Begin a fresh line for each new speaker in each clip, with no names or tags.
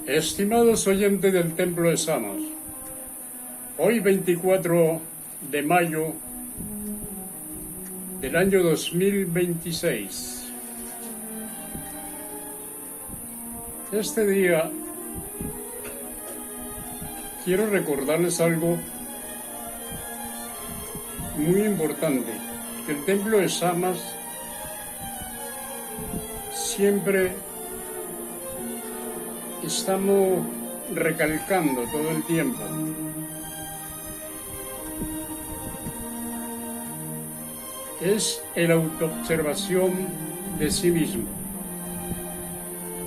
Estimados oyentes del Templo de Samos, hoy 24 de mayo del año 2026, este día quiero recordarles algo muy importante, que el Templo de Samas siempre estamos recalcando todo el tiempo es la autoobservación de sí mismo.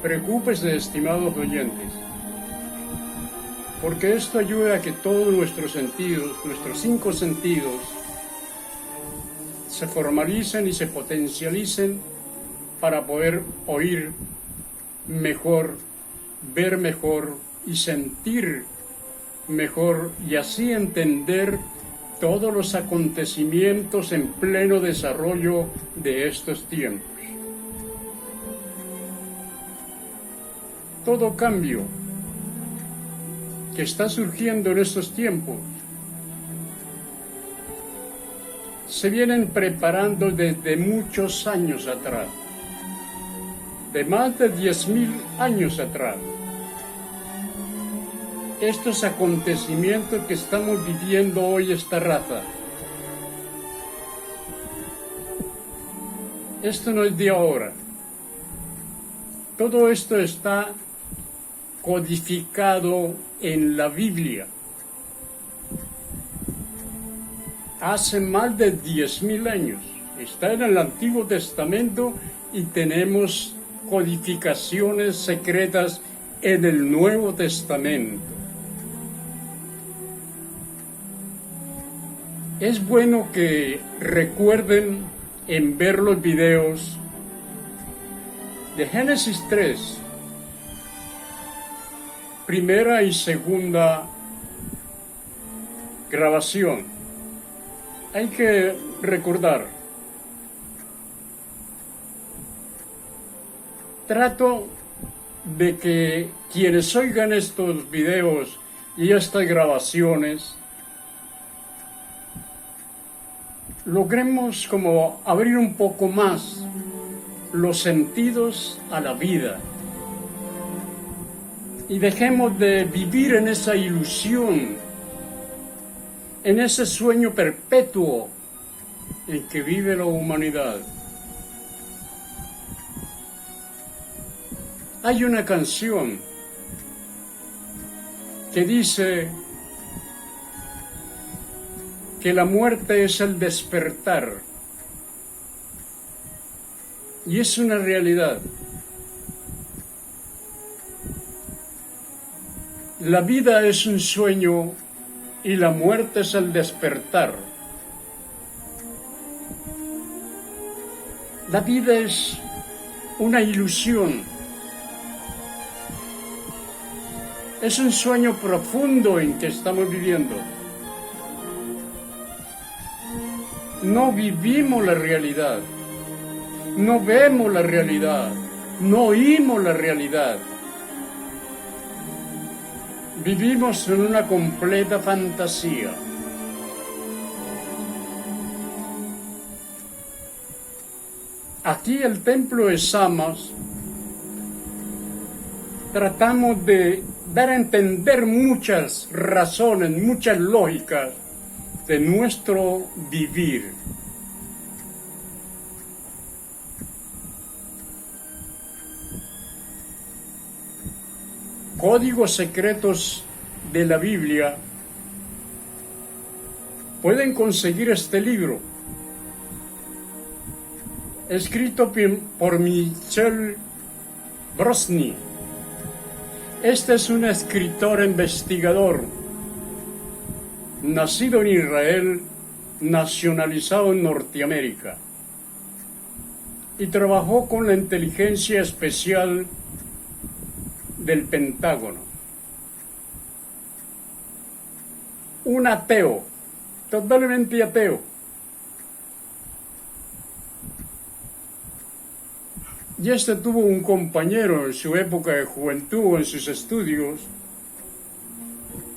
Preocúpese, estimados oyentes, porque esto ayuda a que todos nuestros sentidos, nuestros 5 sentidos, se formalicen y se potencialicen para poder oír mejor, ver mejor y sentir mejor, y así entender todos los acontecimientos en pleno desarrollo de estos tiempos. Todo cambio que está surgiendo en estos tiempos se vienen preparando desde muchos años atrás, de más de 10.000 años atrás. Estos acontecimientos que estamos viviendo hoy, esta raza, esto no es de ahora. Todo esto está codificado en la Biblia. Hace más de 10.000 años. Está en el Antiguo Testamento y tenemos codificaciones secretas en el Nuevo Testamento. Es bueno que recuerden en ver los videos de Génesis 3, primera y segunda grabación. Hay que recordar. Trato de que quienes oigan estos videos y estas grabaciones logremos como abrir un poco más los sentidos a la vida y dejemos de vivir en esa ilusión, en ese sueño perpetuo en que vive la humanidad. Hay una canción que dice que la muerte es el despertar, y es una realidad. La vida es un sueño y la muerte es el despertar. La vida es una ilusión, es un sueño profundo en que estamos viviendo. No vivimos la realidad, no vemos la realidad, no oímos la realidad. Vivimos en una completa fantasía. Aquí el Templo de Samas tratamos de dar a entender muchas razones, muchas lógicas de nuestro vivir. Códigos secretos de la Biblia. Pueden conseguir este libro, escrito por Michel Brosny. Este es un escritor investigador, nacido en Israel, nacionalizado en Norteamérica, y trabajó con la inteligencia especial del Pentágono. Un ateo, totalmente ateo. Y este tuvo un compañero en su época de juventud, en sus estudios.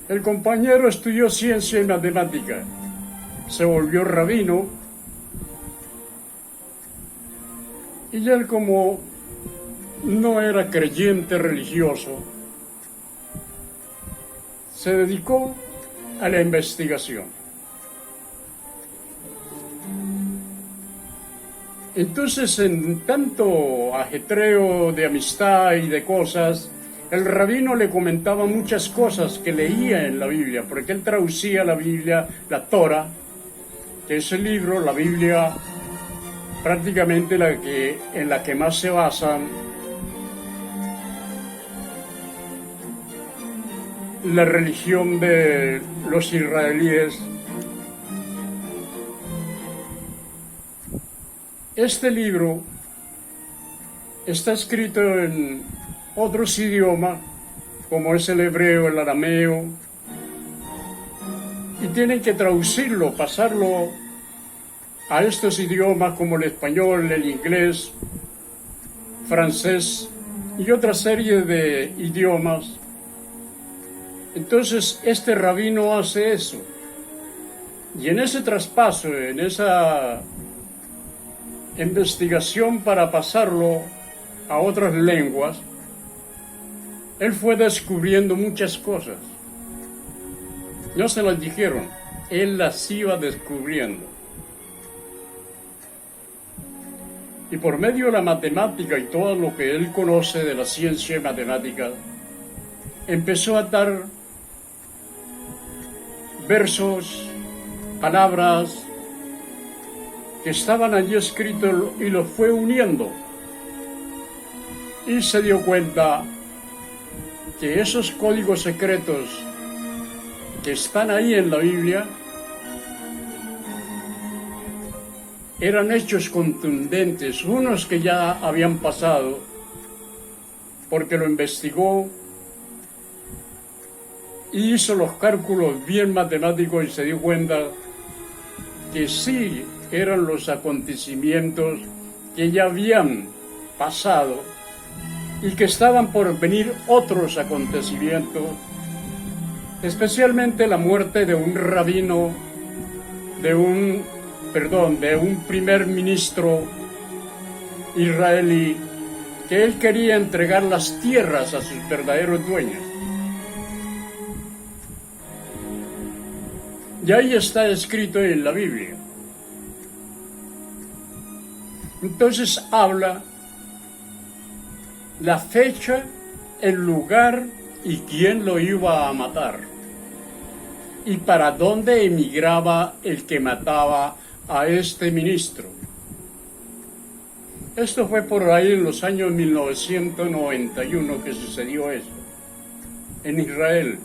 El compañero estudió ciencia y matemática, se volvió rabino, y él, como no era creyente religioso, se dedicó a la investigación. Entonces, en tanto ajetreo de amistad y de cosas, el rabino le comentaba muchas cosas que leía en la Biblia, porque él traducía la Biblia, la Torah, que es el libro, la Biblia, prácticamente en la que más se basan la religión de los israelíes. Este libro está escrito en otros idiomas, como es el hebreo, el arameo, y tienen que traducirlo, pasarlo a estos idiomas como el español, el inglés, francés y otra serie de idiomas. Entonces este rabino hace eso, y en ese traspaso, en esa investigación para pasarlo a otras lenguas, él fue descubriendo muchas cosas. No se las dijeron, él las iba descubriendo. Y por medio de la matemática y todo lo que él conoce de la ciencia y matemática, empezó a dar versos, palabras que estaban allí escritos, y los fue uniendo. Y se dio cuenta que esos códigos secretos que están ahí en la Biblia eran hechos contundentes, unos que ya habían pasado, porque lo investigó y hizo los cálculos bien matemáticos y se dio cuenta que sí eran los acontecimientos que ya habían pasado y que estaban por venir otros acontecimientos, especialmente la muerte de un rabino, de un primer ministro israelí, que él quería entregar las tierras a sus verdaderos dueños. Y ahí está escrito en la Biblia. Entonces habla la fecha, el lugar y quién lo iba a matar, y para dónde emigraba el que mataba a este ministro. Esto fue por ahí en los años 1991 que sucedió eso, en Israel.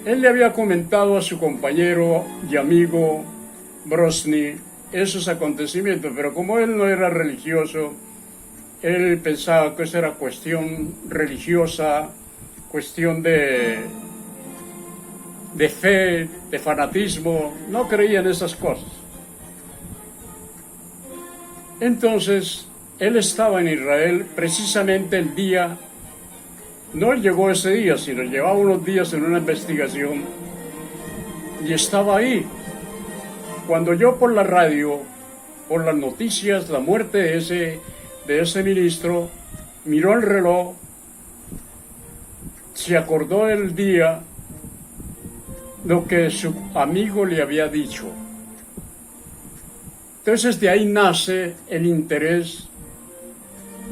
Él le había comentado a su compañero y amigo Brosny esos acontecimientos, pero como él no era religioso, él pensaba que eso era cuestión religiosa, cuestión de fe, de fanatismo, no creía en esas cosas. Entonces, él estaba en Israel precisamente el día, no llegó ese día, sino llevaba unos días en una investigación, y estaba ahí. Cuando oyó por la radio, por las noticias, la muerte de ese ministro, miró el reloj, se acordó del día, lo que su amigo le había dicho. Entonces de ahí nace el interés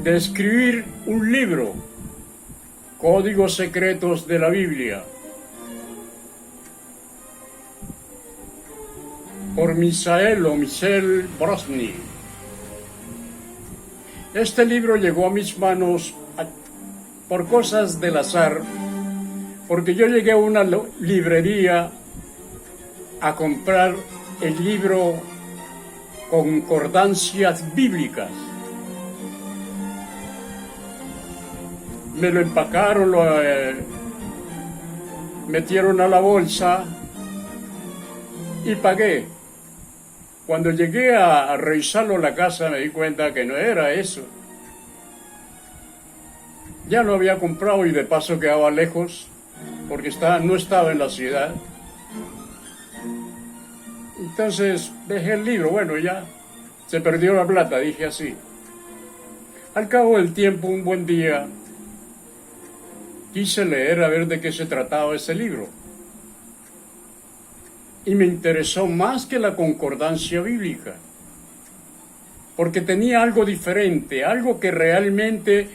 de escribir un libro, Códigos Secretos de la Biblia, por Misael Brosny. Este libro llegó a mis manos por cosas del azar, porque yo llegué a una librería a comprar el libro Concordancias Bíblicas. Me lo empacaron, lo metieron a la bolsa y pagué Cuando llegué a revisarlo en la casa me di cuenta que no era eso. Ya lo había comprado y de paso quedaba lejos porque no estaba en la ciudad. Entonces dejé el libro, bueno, ya se perdió la plata, dije así. Al cabo del tiempo, un buen día, quise leer a ver de qué se trataba ese libro. Y me interesó más que la concordancia bíblica, porque tenía algo diferente, algo que realmente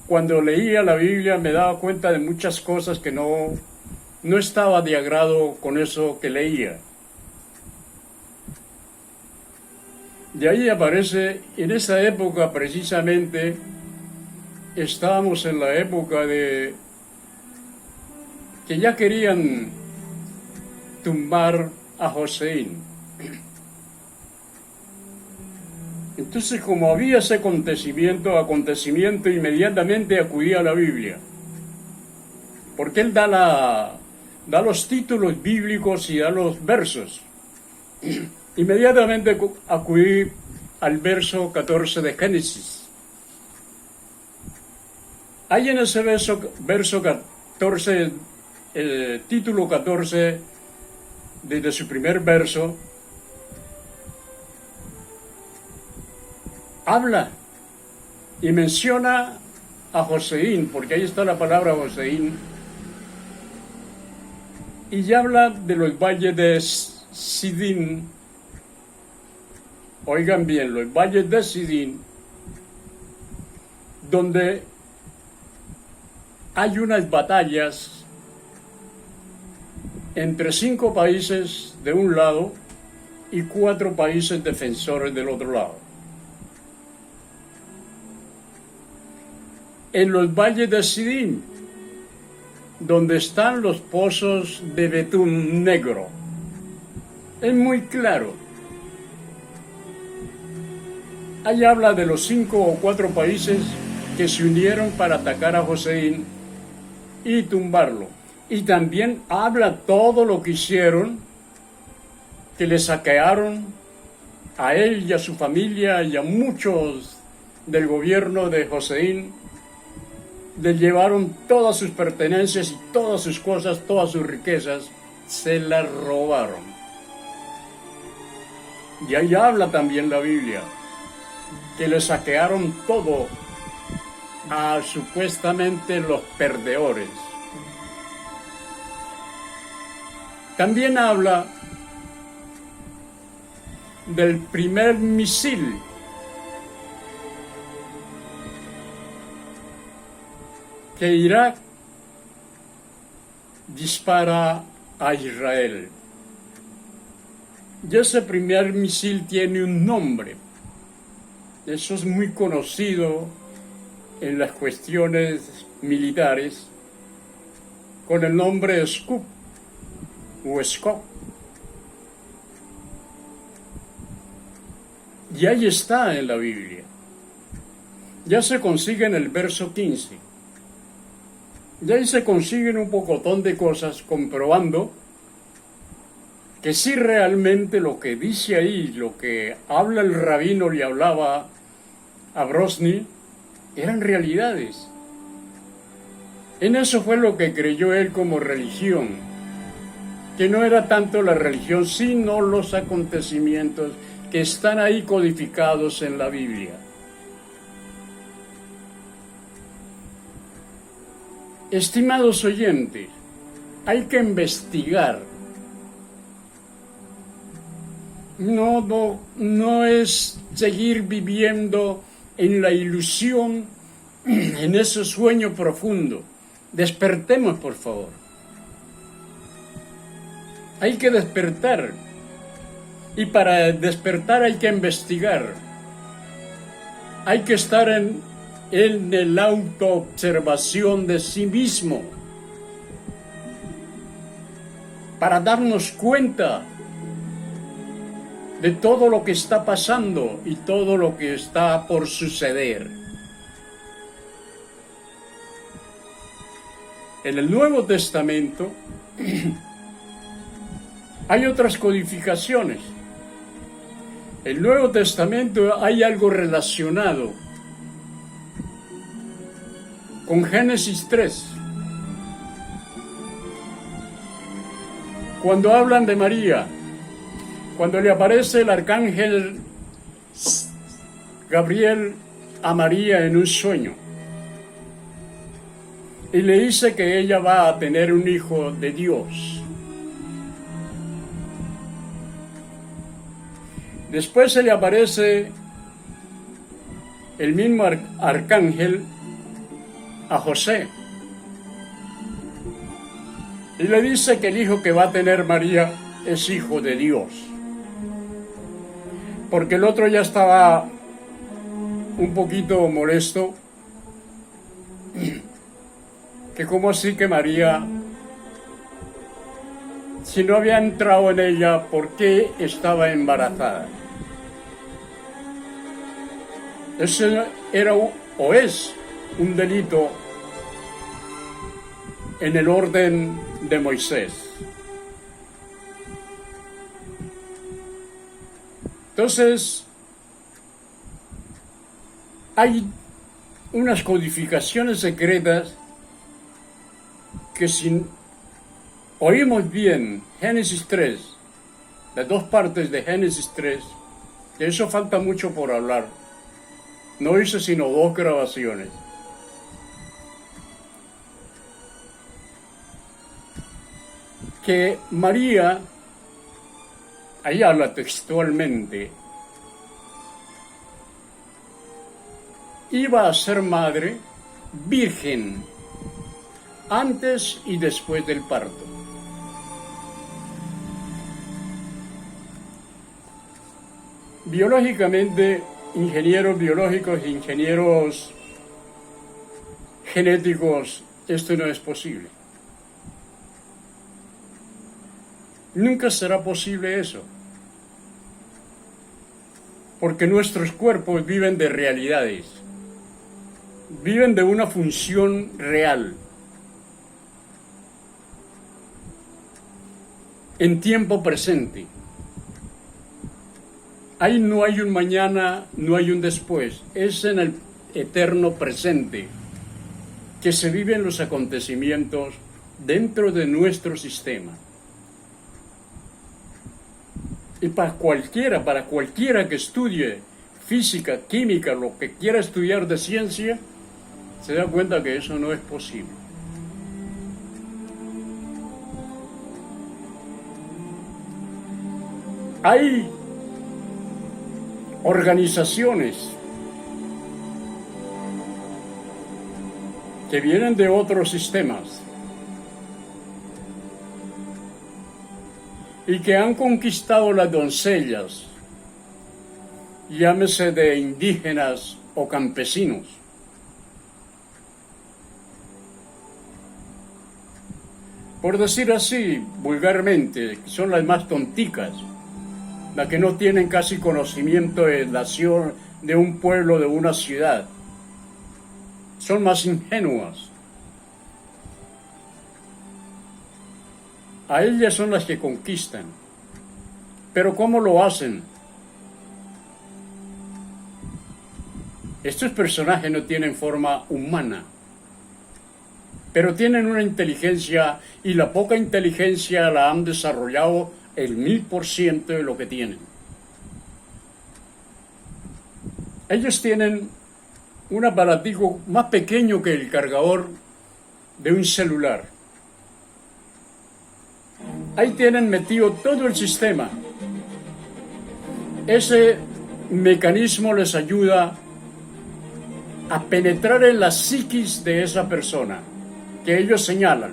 cuando leía la Biblia me daba cuenta de muchas cosas que no estaba de agrado con eso que leía. De ahí aparece, en esa época precisamente, estábamos en la época de que ya querían tumbar a Joseín. Entonces, como había ese acontecimiento, inmediatamente acudí a la Biblia, porque él da los títulos bíblicos y da los versos. Inmediatamente acudí al verso 14 de Génesis. Hay en ese verso 14, el título 14, desde su primer verso, habla y menciona a Joseín, porque ahí está la palabra Joseín, y ya habla de los valles de Sidín. Oigan bien, los valles de Sidín, donde hay unas batallas entre 5 países de un lado y 4 países defensores del otro lado. En los valles de Sidín, donde están los pozos de betún negro, es muy claro. Ahí habla de los 5 o 4 países que se unieron para atacar a Joseín y tumbarlo. Y también habla todo lo que hicieron, que le saquearon a él y a su familia y a muchos del gobierno de Joseín. Le llevaron todas sus pertenencias y todas sus cosas, todas sus riquezas, se las robaron. Y ahí habla también la Biblia, que le saquearon todo a supuestamente los perdedores. También habla del primer misil que Irak dispara a Israel. Y ese primer misil tiene un nombre. Eso es muy conocido en las cuestiones militares con el nombre Scoop o Scop. Y ahí está en la Biblia. Ya se consigue en el verso 15. Y ahí se consiguen un pocotón de cosas comprobando que sí realmente lo que dice ahí, lo que habla el rabino, le hablaba a Brosny, eran realidades. En eso fue lo que creyó él como religión, que no era tanto la religión, sino los acontecimientos que están ahí codificados en la Biblia. Estimados oyentes, hay que investigar. No es seguir viviendo en la ilusión, en ese sueño profundo. Despertemos, por favor. Hay que despertar. Y para despertar hay que investigar. Hay que estar en la autoobservación de sí mismo. Para darnos cuenta de todo lo que está pasando y todo lo que está por suceder. En el Nuevo Testamento hay otras codificaciones. el Nuevo Testamento hay algo relacionado con Génesis 3. Cuando hablan de María, cuando le aparece el arcángel Gabriel a María en un sueño y le dice que ella va a tener un hijo de Dios. Después se le aparece el mismo arcángel a José y le dice que el hijo que va a tener María es hijo de Dios, porque el otro ya estaba un poquito molesto, que cómo así que María, si no había entrado en ella, ¿por qué estaba embarazada? Ese era o es un delito en el orden de Moisés. Entonces, hay unas codificaciones secretas que si oímos bien Génesis 3, las dos partes de Génesis 3, de eso falta mucho por hablar. No hice sino 2 grabaciones. Que María, ahí habla textualmente, iba a ser madre virgen antes y después del parto. Biológicamente, ingenieros biológicos e ingenieros genéticos, esto no es posible. Nunca será posible eso, porque nuestros cuerpos viven de realidades, viven de una función real, en tiempo presente. Ahí no hay un mañana, no hay un después, es en el eterno presente que se viven los acontecimientos dentro de nuestro sistema. Y para cualquiera que estudie física, química, lo que quiera estudiar de ciencia, se da cuenta que eso no es posible. Hay organizaciones que vienen de otros sistemas y que han conquistado las doncellas, llámese de indígenas o campesinos. Por decir así, vulgarmente, son las más tonticas, las que no tienen casi conocimiento de nación, de un pueblo, de una ciudad. Son más ingenuas. A ellas son las que conquistan. Pero ¿cómo lo hacen? Estos personajes no tienen forma humana, pero tienen una inteligencia, y la poca inteligencia la han desarrollado el 1000% de lo que tienen. Ellos tienen un aparatico más pequeño que el cargador de un celular. Ahí tienen metido todo el sistema. Ese mecanismo les ayuda a penetrar en la psiquis de esa persona que ellos señalan.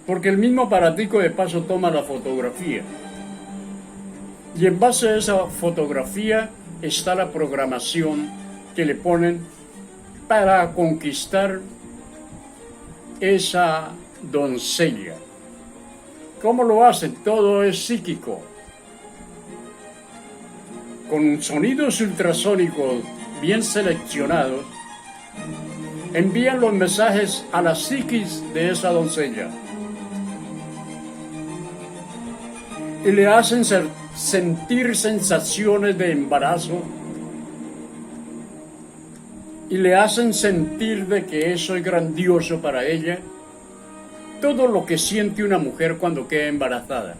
Porque el mismo aparatico de paso toma la fotografía. Y en base a esa fotografía está la programación que le ponen para conquistar esa doncella. ¿Cómo lo hacen? Todo es psíquico. Con sonidos ultrasónicos bien seleccionados, envían los mensajes a la psiquis de esa doncella. y le hacen sentir sensaciones de embarazo y le hacen sentir de que eso es grandioso para ella, todo lo que siente una mujer cuando queda embarazada.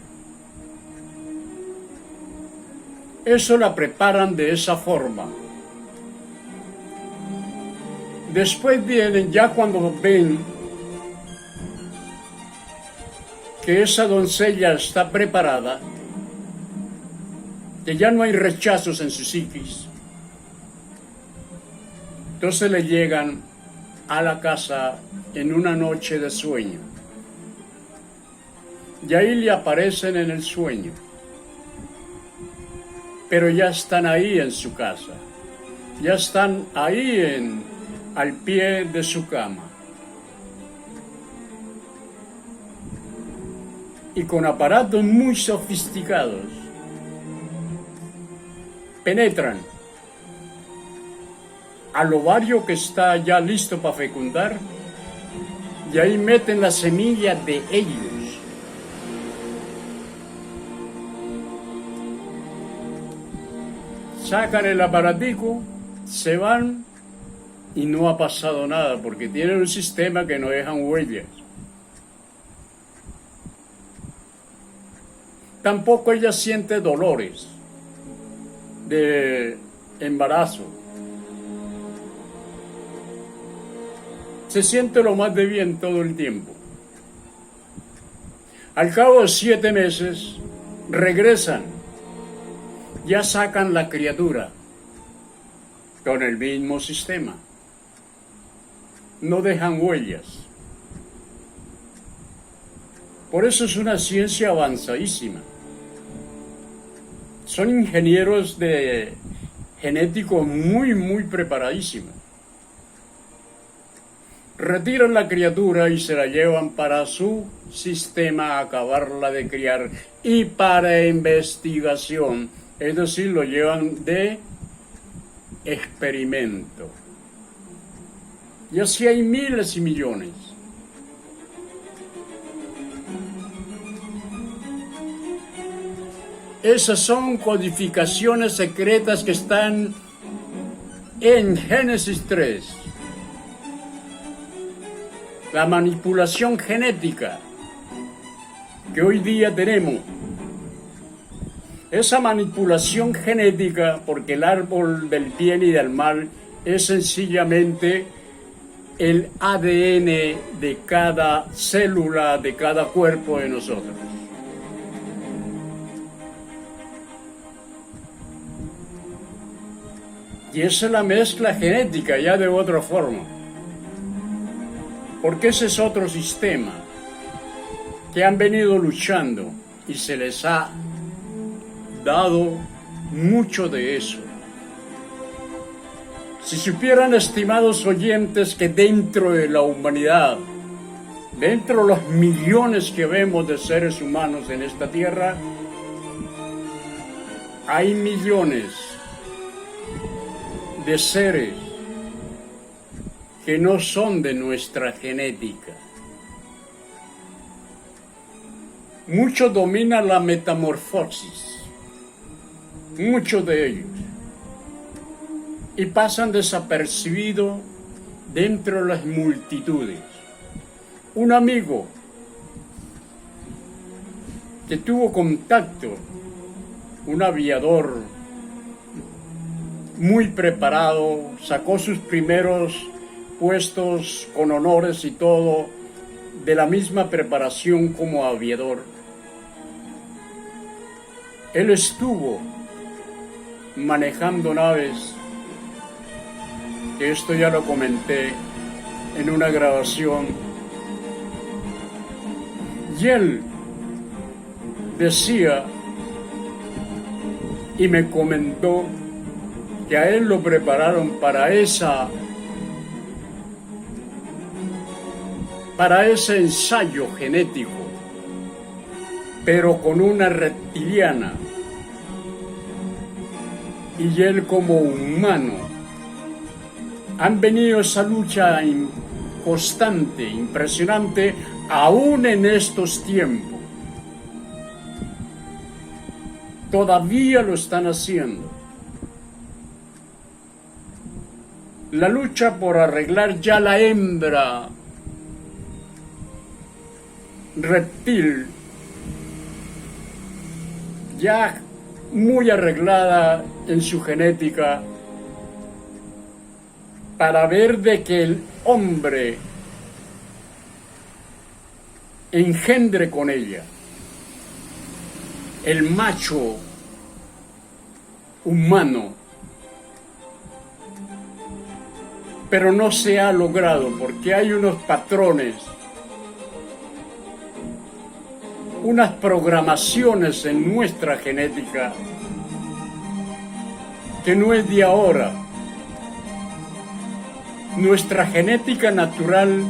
Eso la preparan de esa forma. Después vienen ya cuando ven que esa doncella está preparada, que ya no hay rechazos en su psiquis. Entonces le llegan a la casa en una noche de sueño. Y ahí le aparecen en el sueño. Pero ya están ahí en su casa. Ya están ahí al pie de su cama. Y con aparatos muy sofisticados penetran al ovario que está ya listo para fecundar y ahí meten la semilla de ellos. Sacan el aparatico, se van y no ha pasado nada porque tienen un sistema que no dejan huellas. Tampoco ella siente dolores de embarazo. Se siente lo más de bien todo el tiempo. Al cabo de 7 meses, regresan. Ya sacan la criatura con el mismo sistema. No dejan huellas. Por eso es una ciencia avanzadísima. Son ingenieros genéticos muy preparadísimos. Retiran la criatura y se la llevan para su sistema a acabarla de criar y para investigación, es decir, lo llevan de experimento. Y así hay miles y millones. Esas son codificaciones secretas que están en Génesis 3. La manipulación genética que hoy día tenemos. Esa manipulación genética, porque el árbol del bien y del mal es sencillamente el ADN de cada célula, de cada cuerpo de nosotros. Y esa es la mezcla genética, ya de otra forma. Porque ese es otro sistema que han venido luchando y se les ha dado mucho de eso. Si supieran, estimados oyentes, que dentro de la humanidad, dentro de los millones que vemos de seres humanos en esta tierra, hay millones de seres que no son de nuestra genética. Muchos dominan la metamorfosis, muchos de ellos, y pasan desapercibidos dentro de las multitudes. Un amigo que tuvo contacto, un aviador muy preparado, sacó sus primeros puestos con honores y todo, de la misma preparación como aviador. Él estuvo manejando naves, que esto ya lo comenté en una grabación, y él decía y me comentó que a él lo prepararon para ese ensayo genético, pero con una reptiliana. Y él como humano han venido esa lucha constante, impresionante, aún en estos tiempos. todavía lo están haciendo. La lucha por arreglar ya la hembra reptil, ya muy arreglada en su genética, para ver de que el hombre engendre con ella, el macho humano. Pero no se ha logrado porque hay unos patrones, unas programaciones en nuestra genética que no es de ahora. Nuestra genética natural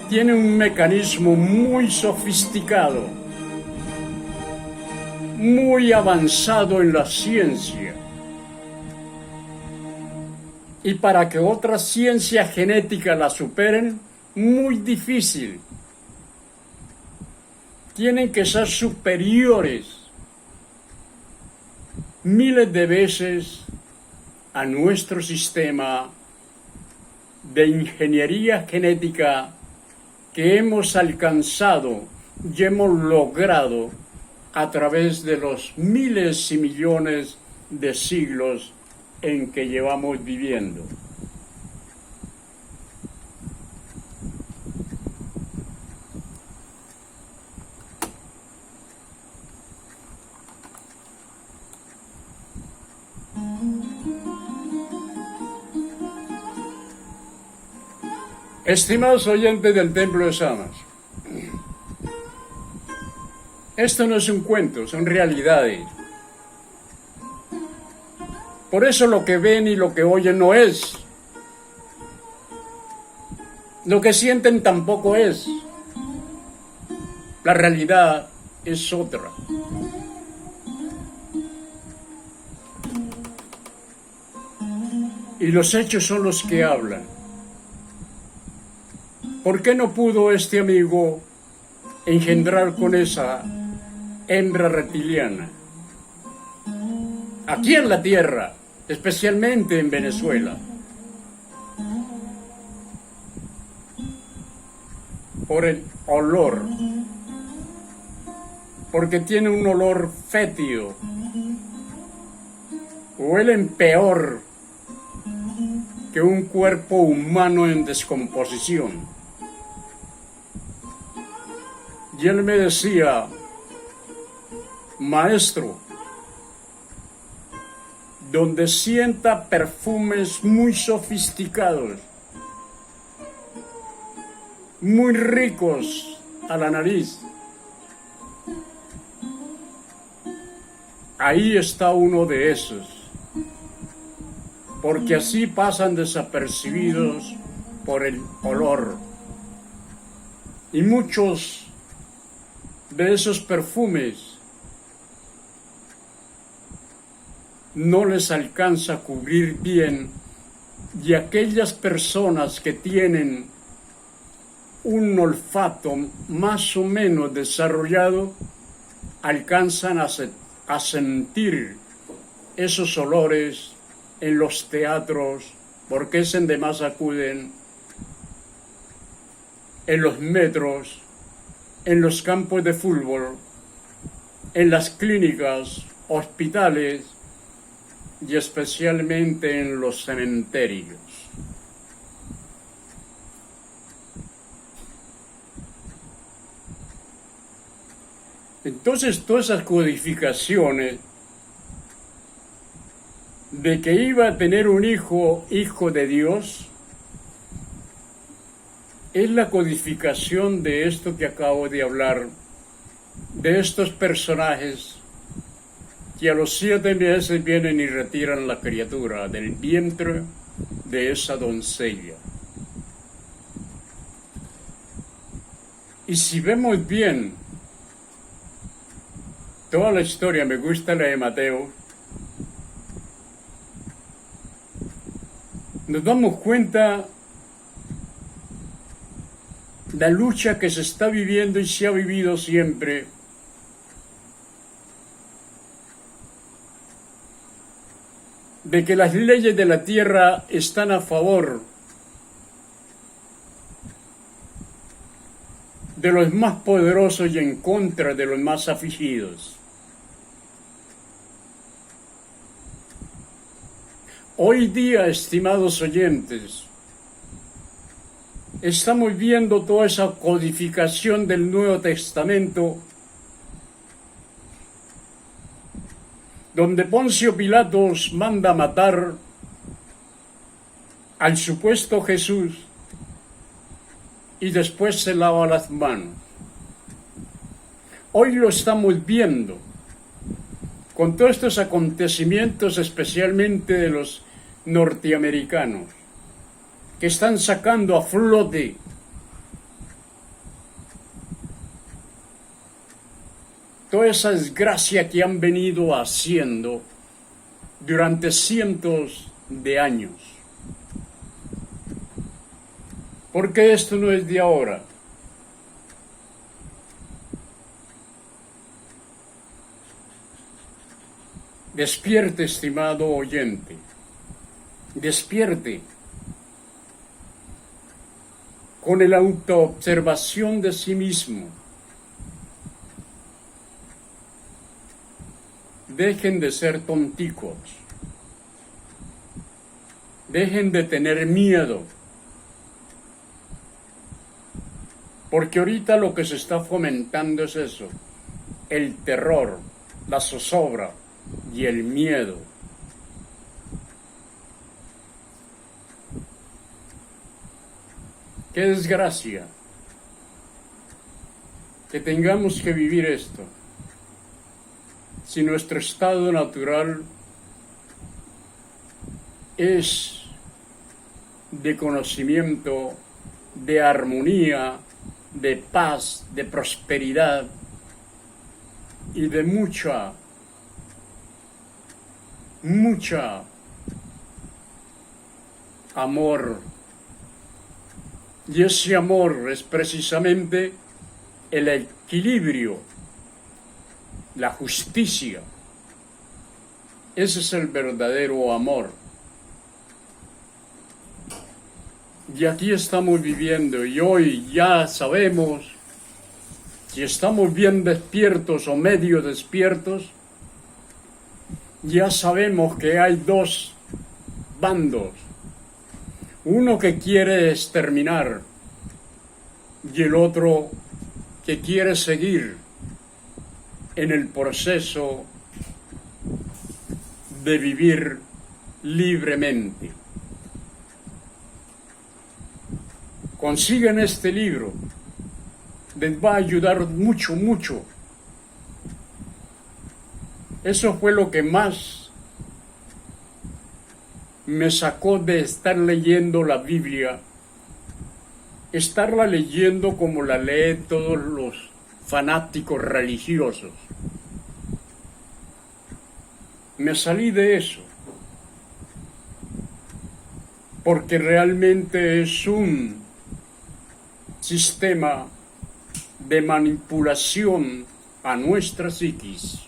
tiene un mecanismo muy sofisticado, muy avanzado en la ciencia. Y para que otras ciencias genéticas la superen, muy difícil. Tienen que ser superiores miles de veces a nuestro sistema de ingeniería genética que hemos alcanzado y hemos logrado a través de los miles y millones de siglos en que llevamos viviendo. Estimados oyentes del Templo de Samas, esto no es un cuento, son realidades. Por eso lo que ven y lo que oyen no es. Lo que sienten tampoco es. La realidad es otra. Y los hechos son los que hablan. ¿Por qué no pudo este amigo engendrar con esa hembra reptiliana? Aquí en la tierra, especialmente en Venezuela. Por el olor. Porque tiene un olor fétido. Huelen peor que un cuerpo humano en descomposición. Y él me decía, maestro, donde sienta perfumes muy sofisticados, muy ricos a la nariz, ahí está uno de esos, porque así pasan desapercibidos por el olor. Y muchos de esos perfumes no les alcanza a cubrir bien, y aquellas personas que tienen un olfato más o menos desarrollado alcanzan a sentir esos olores en los teatros, porque es en demás acuden, en los metros, en los campos de fútbol, en las clínicas, hospitales y especialmente en los cementerios. Entonces, todas esas codificaciones de que iba a tener un hijo de Dios, es la codificación de esto que acabo de hablar, de estos personajes que a los 7 meses vienen y retiran la criatura del vientre de esa doncella. Y si vemos bien toda la historia, me gusta la de Mateo, nos damos cuenta la lucha que se está viviendo y se ha vivido siempre de que las leyes de la tierra están a favor de los más poderosos y en contra de los más afligidos. Hoy día, estimados oyentes, estamos viendo toda esa codificación del Nuevo Testamento, donde Poncio Pilatos manda matar al supuesto Jesús y después se lava las manos. Hoy lo estamos viendo con todos estos acontecimientos, especialmente de los norteamericanos, que están sacando a flote toda esa desgracia que han venido haciendo durante cientos de años. Porque esto no es de ahora. Despierte, estimado oyente. Despierte con la autoobservación de sí mismo. Dejen de ser tonticos. Dejen de tener miedo. Porque ahorita lo que se está fomentando es eso, el terror, la zozobra y el miedo. Qué desgracia que tengamos que vivir esto, si nuestro estado natural es de conocimiento, de armonía, de paz, de prosperidad y de mucha amor. Y ese amor es precisamente el equilibrio, la justicia. Ese es el verdadero amor. Y aquí estamos viviendo, y hoy ya sabemos, si estamos bien despiertos o medio despiertos, ya sabemos que hay dos bandos. Uno que quiere exterminar y el otro que quiere seguir en el proceso de vivir libremente. Consigan este libro, les va a ayudar mucho, mucho. Eso fue lo que más me sacó de estar leyendo la Biblia, estarla leyendo como la leen todos los fanáticos religiosos. Me salí de eso, porque realmente es un sistema de manipulación a nuestra psiquis.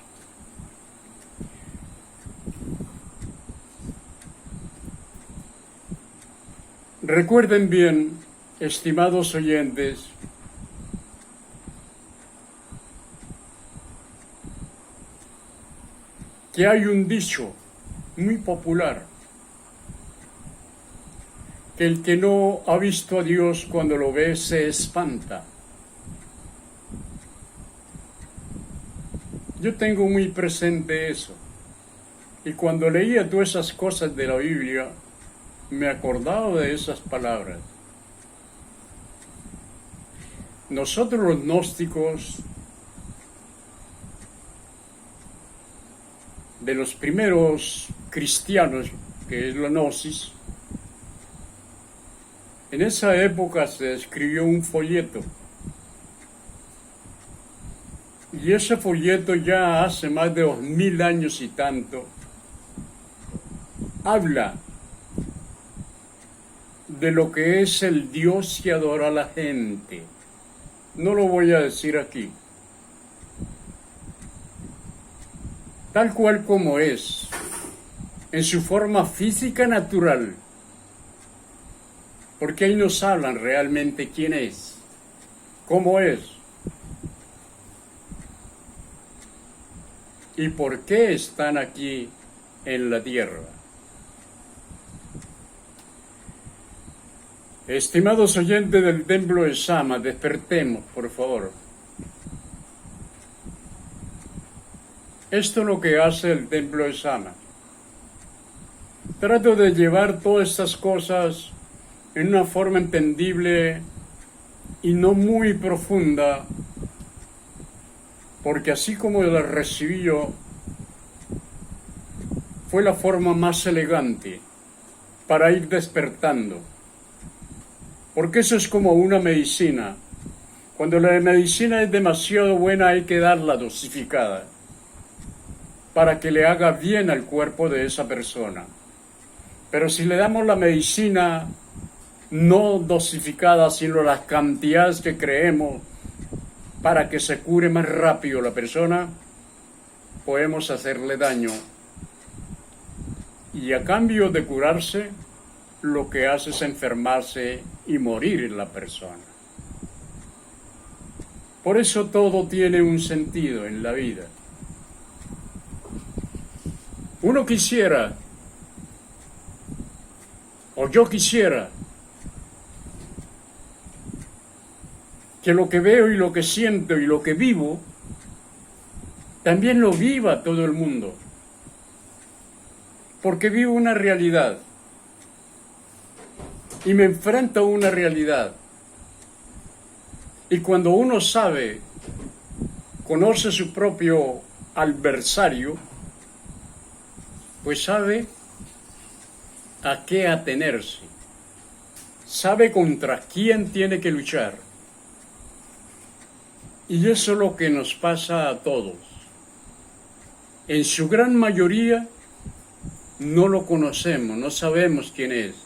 Recuerden bien, estimados oyentes, que hay un dicho muy popular, que el que no ha visto a Dios cuando lo ve se espanta. Yo tengo muy presente eso, y cuando leía todas esas cosas de la Biblia, me acordaba de esas palabras. Nosotros los gnósticos, de los primeros cristianos, que es la gnosis, en esa época se escribió un folleto. Y ese folleto ya hace más de 2000 años y tanto, habla de lo que es el Dios que adora a la gente. No lo voy a decir aquí. Tal cual como es. en su forma física natural, porque ahí nos hablan realmente quién es, cómo es y por qué están aquí en la tierra. Estimados oyentes del Templo de Sama, despertemos, por favor. Esto es lo que hace el Templo de Sama. Trato de llevar todas estas cosas en una forma entendible y no muy profunda, porque así como las recibí yo, fue la forma más elegante para ir despertando. Porque eso es como una medicina. Cuando la medicina es demasiado buena hay que darla dosificada para que le haga bien al cuerpo de esa persona. Pero si le damos la medicina no dosificada, sino las cantidades que creemos para que se cure más rápido la persona, podemos hacerle daño. Y a cambio de curarse, lo que hace es enfermarse y morir la persona. Por eso todo tiene un sentido en la vida. Uno quisiera, o yo quisiera, que lo que veo y lo que siento y lo que vivo, también lo viva todo el mundo. Porque vivo una realidad. Y me enfrento a una realidad. Y cuando uno sabe, conoce su propio adversario, pues sabe a qué atenerse. Sabe contra quién tiene que luchar. Y eso es lo que nos pasa a todos. En su gran mayoría no lo conocemos, no sabemos quién es.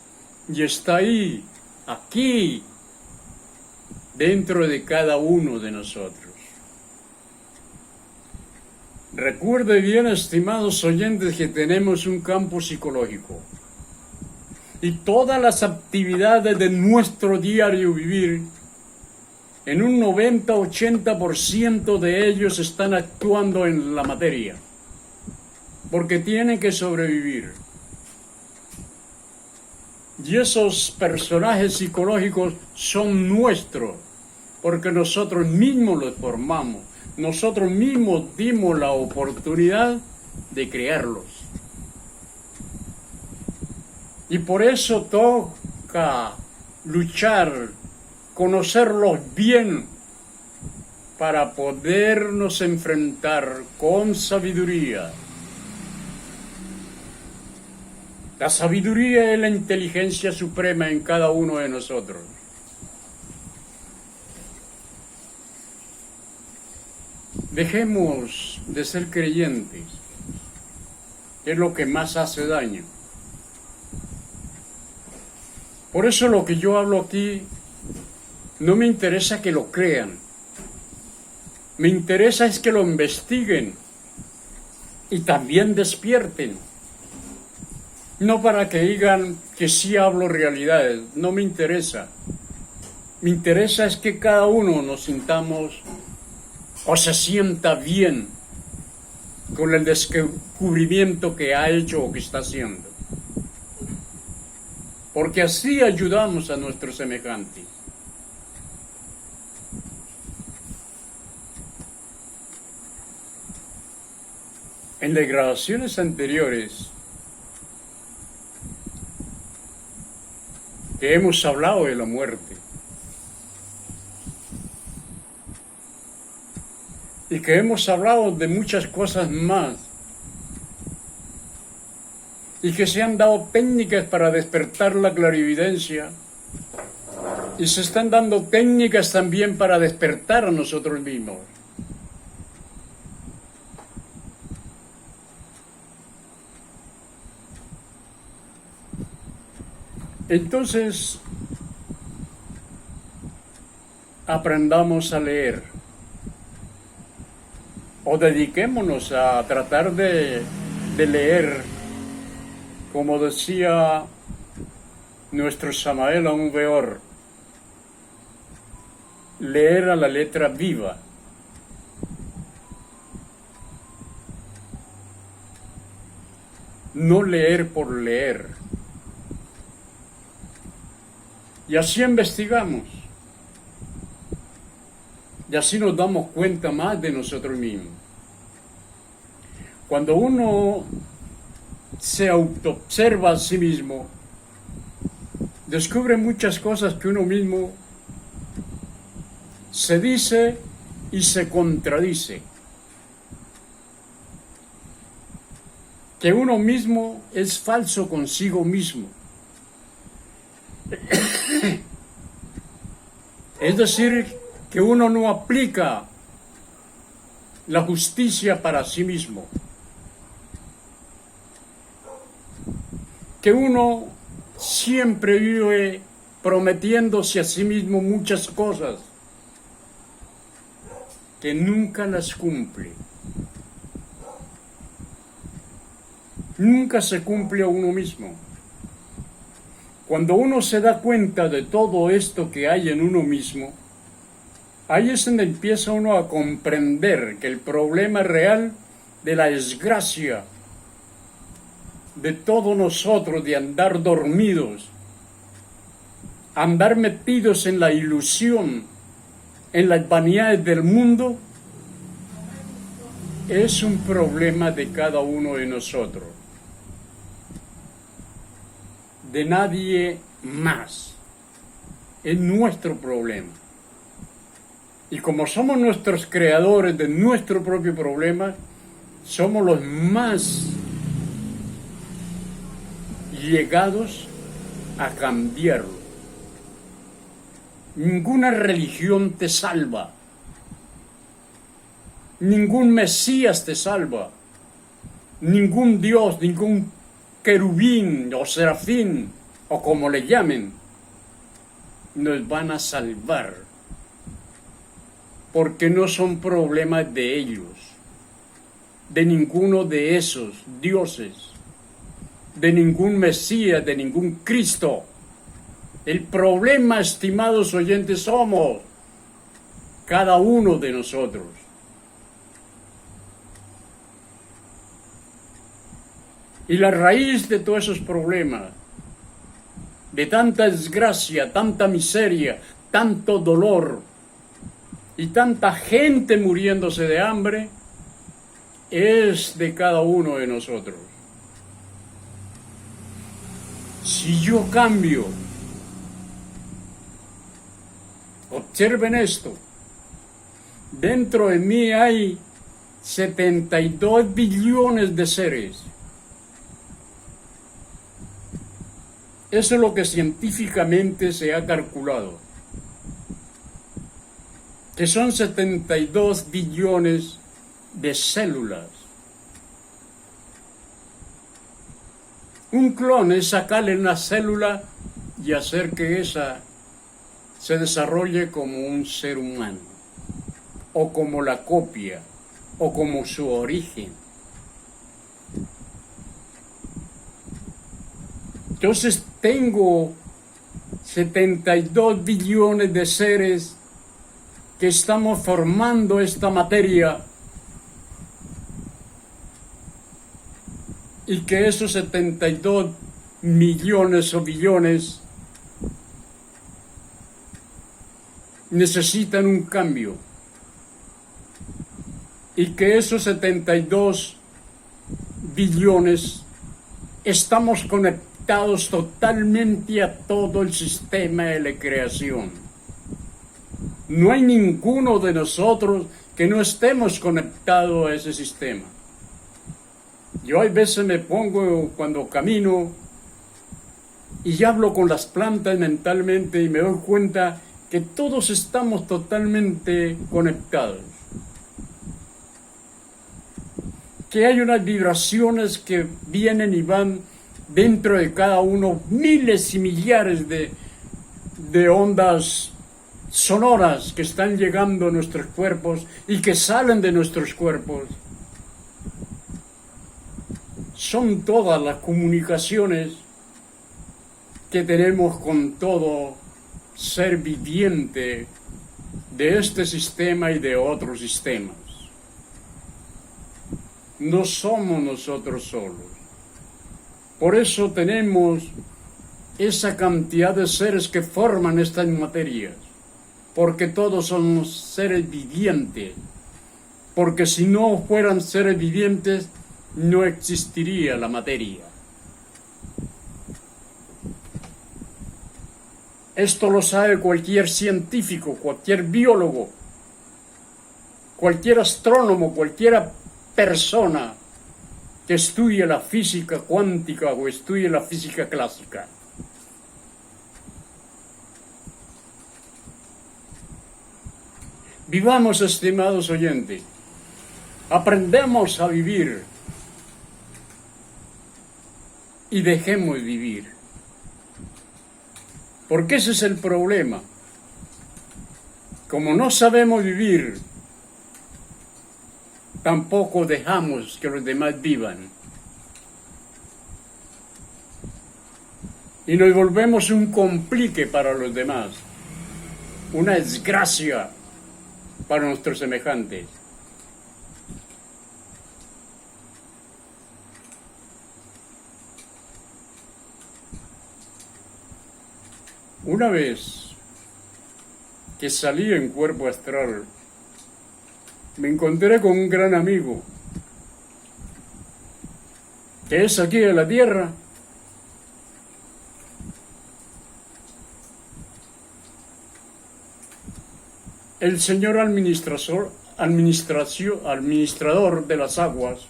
Y está ahí, aquí, dentro de cada uno de nosotros. Recuerde bien, estimados oyentes, que tenemos un campo psicológico. Y todas las actividades de nuestro diario vivir, en un 90-80% de ellos están actuando en la materia. Porque tienen que sobrevivir. Y esos personajes psicológicos son nuestros, porque nosotros mismos los formamos, nosotros mismos dimos la oportunidad de crearlos. Y por eso toca luchar, conocerlos bien, para podernos enfrentar con sabiduría. La sabiduría es la inteligencia suprema en cada uno de nosotros. Dejemos de ser creyentes, que es lo que más hace daño. Por eso lo que yo hablo aquí, no me interesa que lo crean. Me interesa es que lo investiguen y también despierten. No para que digan que sí hablo realidades, no me interesa. Me interesa es que cada uno nos sintamos o se sienta bien con el descubrimiento que ha hecho o que está haciendo. Porque así ayudamos a nuestros semejantes. En las grabaciones anteriores que hemos hablado de la muerte y que hemos hablado de muchas cosas más y que se han dado técnicas para despertar la clarividencia y se están dando técnicas también para despertar a nosotros mismos. Entonces, aprendamos a leer o dediquémonos a tratar de leer Como decía nuestro Samael Aún Weor, leer a la letra viva. No leer por leer. Y así investigamos. Y así nos damos cuenta más de nosotros mismos. Cuando uno se autoobserva a sí mismo, descubre muchas cosas que uno mismo se dice y se contradice. Que uno mismo es falso consigo mismo. Es decir, que uno no aplica la justicia para sí mismo. Que uno siempre vive prometiéndose a sí mismo muchas cosas que nunca las cumple. Nunca se cumple a uno mismo. Cuando uno se da cuenta de todo esto que hay en uno mismo, ahí es donde empieza uno a comprender que el problema real de la desgracia de todos nosotros de andar dormidos, andar metidos en la ilusión, en las vanidades del mundo, es un problema de cada uno de nosotros, de nadie más. Es nuestro problema. Y como somos nuestros creadores de nuestro propio problema, somos los más llegados a cambiarlo. Ninguna religión te salva. Ningún Mesías te salva. Ningún Dios, ningún querubín o serafín, o como le llamen, nos van a salvar. Porque no son problemas de ellos, de ninguno de esos dioses, de ningún Mesías, de ningún Cristo. El problema, estimados oyentes, somos cada uno de nosotros. Y la raíz de todos esos problemas, de tanta desgracia, tanta miseria, tanto dolor y tanta gente muriéndose de hambre, es de cada uno de nosotros. Si yo cambio, observen esto, dentro de mí hay 72 billones de seres. Eso es lo que científicamente se ha calculado, que son 72 billones de células. Un clon es sacarle una célula y hacer que esa se desarrolle como un ser humano, o como la copia, o como su origen. Entonces tengo 72 billones de seres que estamos formando esta materia, y que esos 72 millones o billones necesitan un cambio, y que esos 72 billones estamos conectados totalmente a todo el sistema de la creación. No hay ninguno de nosotros que no estemos conectados a ese sistema. Yo a veces me pongo cuando camino y hablo con las plantas mentalmente y me doy cuenta que todos estamos totalmente conectados. Que hay unas vibraciones que vienen y van dentro de cada uno, miles y millares de ondas sonoras que están llegando a nuestros cuerpos y que salen de nuestros cuerpos. son todas las comunicaciones que tenemos con todo ser viviente de este sistema y de otros sistemas. No somos nosotros solos. Por eso tenemos esa cantidad de seres que forman estas materias, porque todos somos seres vivientes, porque si no fueran seres vivientes, no existiría la materia. Esto lo sabe cualquier científico, cualquier biólogo, cualquier astrónomo, cualquier persona que estudie la física cuántica o estudie la física clásica. Vivamos, estimados oyentes, aprendemos a vivir y dejemos vivir. Porque ese es el problema. Como no sabemos vivir, tampoco dejamos que los demás vivan. Y nos volvemos un complique para los demás, una desgracia para nuestros semejantes. Una vez que salí en cuerpo astral, me encontré con un gran amigo, que es aquí en la tierra, el señor administrador de las aguas,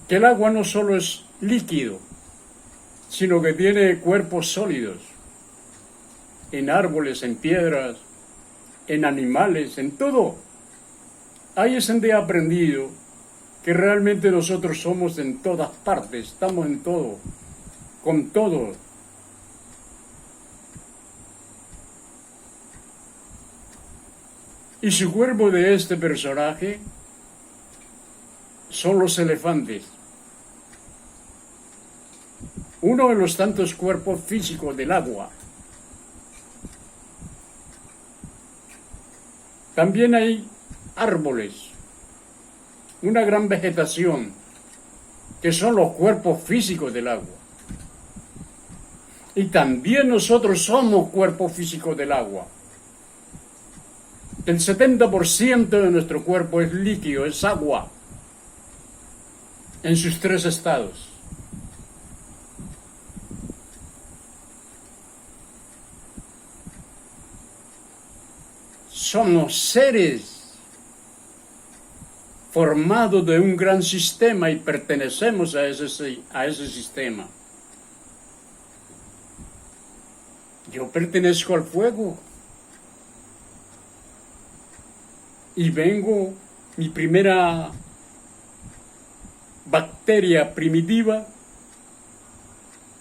que el agua no solo es líquido, sino que tiene cuerpos sólidos, en árboles, en piedras, en animales, en todo. Ahí es donde he aprendido que realmente nosotros somos en todas partes, estamos en todo, con todo. Y su cuerpo de este personaje son los elefantes. Uno de los tantos cuerpos físicos del agua. También hay árboles, una gran vegetación, que son los cuerpos físicos del agua. Y también nosotros somos cuerpos físicos del agua. El 70% de nuestro cuerpo es líquido, es agua, en sus tres estados. Somos seres formados de un gran sistema y pertenecemos a ese sistema. Yo pertenezco al fuego y mi primera bacteria primitiva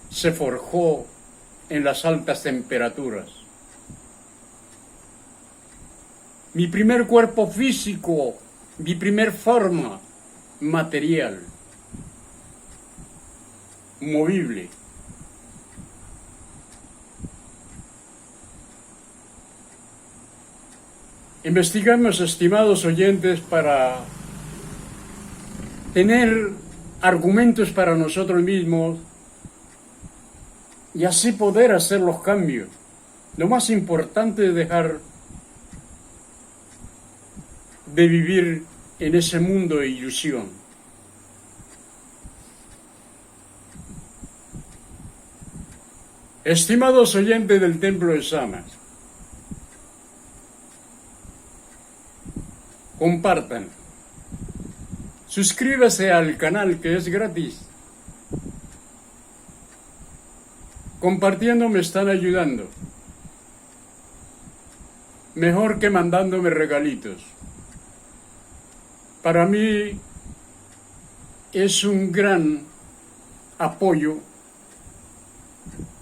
se forjó en las altas temperaturas. Mi primer cuerpo físico, mi primer forma material, movible. Investigamos, estimados oyentes, para tener argumentos para nosotros mismos y así poder hacer los cambios. Lo más importante es dejar de vivir en ese mundo de ilusión. Estimados oyentes del Templo de Samas, compartan, suscríbase al canal que es gratis. Compartiendo me están ayudando, mejor que mandándome regalitos. Para mí es un gran apoyo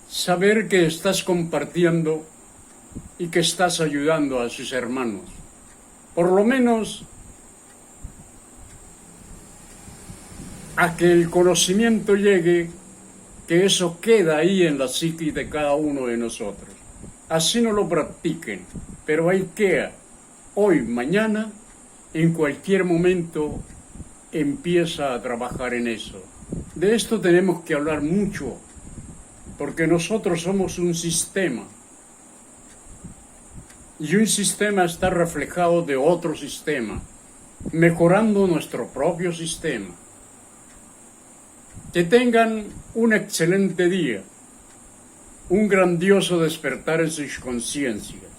saber que estás compartiendo y que estás ayudando a sus hermanos. Por lo menos a que el conocimiento llegue, que eso queda ahí en la psiquis de cada uno de nosotros. Así no lo practiquen, pero ahí queda. Hoy, mañana, en cualquier momento empieza a trabajar en eso. De esto tenemos que hablar mucho, porque nosotros somos un sistema. Y un sistema está reflejado de otro sistema, mejorando nuestro propio sistema. Que tengan un excelente día, un grandioso despertar en sus conciencias.